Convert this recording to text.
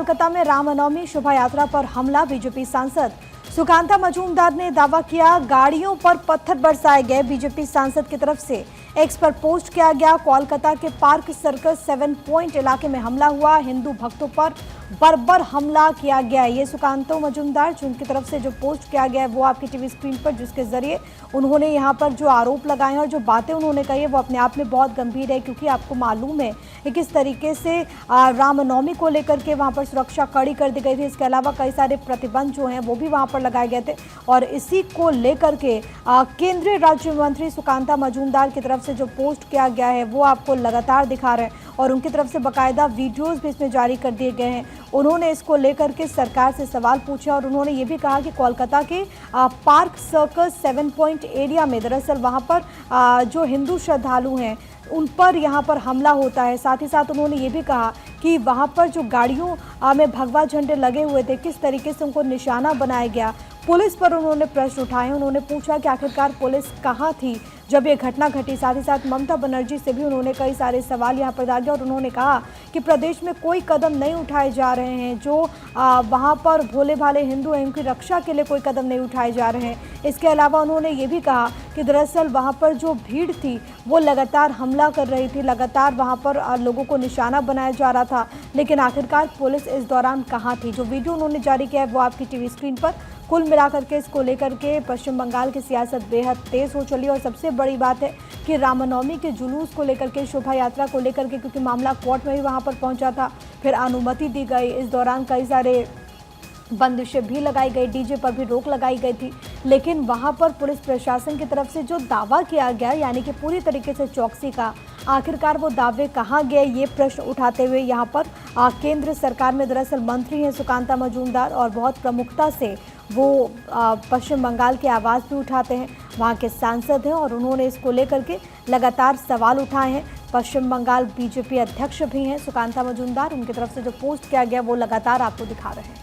कोलकाता में रामनवमी शोभा यात्रा पर हमला। बीजेपी सांसद सुकांता मजूमदार ने दावा किया, गाड़ियों पर पत्थर बरसाए गए। बीजेपी सांसद की तरफ से एक्स पर पोस्ट किया गया। कोलकाता के पार्क सर्कस 7 पॉइंट इलाके में हमला हुआ। हिंदू भक्तों पर बर्बर हमला किया गया। ये सुकांता मजूमदार जिनकी तरफ से जो पोस्ट किया गया है वो आपकी टीवी स्क्रीन पर, जिसके जरिए उन्होंने यहाँ पर जो आरोप लगाए हैं और जो बातें उन्होंने कही है वो अपने आप में बहुत गंभीर है, क्योंकि आपको मालूम है कि किस तरीके से रामनवमी को लेकर के वहाँ पर सुरक्षा कड़ी कर दी गई थी। इसके अलावा कई सारे प्रतिबंध जो हैं वो भी वहाँ पर लगाए गए थे और इसी को लेकर के केंद्रीय राज्य मंत्री सुकांता मजूमदार की तरफ से जो पोस्ट किया गया है वो आपको लगातार दिखा रहे हैं और उनकी तरफ से बाकायदा वीडियोस भी इसमें जारी कर दिए गए हैं। उन्होंने इसको लेकर के सरकार से सवाल पूछे और उन्होंने ये भी कहा कि कोलकाता के पार्क सर्कस 7 पॉइंट एरिया में दरअसल वहाँ पर जो हिंदू श्रद्धालु हैं उन पर यहाँ पर हमला होता है। साथ ही साथ उन्होंने ये भी कहा कि वहाँ पर जो गाड़ियों में भगवा झंडे लगे हुए थे, किस तरीके से उनको निशाना बनाया गया। पुलिस पर उन्होंने प्रश्न उठाए। उन्होंने पूछा कि आखिरकार पुलिस कहाँ थी जब ये घटना घटी। साथ ही साथ ममता बनर्जी से भी उन्होंने कई सारे सवाल यहाँ पर डाले और उन्होंने कहा कि प्रदेश में कोई कदम नहीं उठाए जा रहे हैं, जो वहाँ पर भोले भाले हिंदू हैं उनकी रक्षा के लिए कोई कदम नहीं उठाए जा रहे हैं। इसके अलावा उन्होंने ये भी कहा कि दरअसल वहाँ पर जो भीड़ थी वो लगातार हमला कर रही थी, लगातार वहाँ पर लोगों को निशाना बनाया जा रहा था, लेकिन आखिरकार पुलिस इस दौरान कहाँ थी। जो वीडियो उन्होंने जारी किया है वो आपकी टीवी स्क्रीन पर। कुल मिलाकर के इसको लेकर के पश्चिम बंगाल की सियासत बेहद तेज हो चली और सबसे बड़ी बात है कि रामनवमी के जुलूस को लेकर के, शोभा यात्रा को लेकर के, क्योंकि मामला कोर्ट में भी वहां पर पहुंचा था, फिर अनुमति दी गई। इस दौरान कई सारे बंदिशें भी लगाई गई, डीजे पर भी रोक लगाई गई थी, लेकिन वहां पर पुलिस प्रशासन की तरफ से जो दावा किया गया यानी कि पूरी तरीके से चौकसी का, आखिरकार वो दावे कहाँ गए, ये प्रश्न उठाते हुए यहाँ पर केंद्र सरकार में दरअसल मंत्री हैं सुकांता मजूमदार और बहुत प्रमुखता से वो पश्चिम बंगाल की आवाज़ भी उठाते हैं। वहाँ के सांसद हैं और उन्होंने इसको लेकर के लगातार सवाल उठाए हैं। पश्चिम बंगाल बीजेपी अध्यक्ष भी हैं सुकांता मजूमदार, उनकी तरफ से जो पोस्ट किया गया वो लगातार आपको दिखा रहे हैं।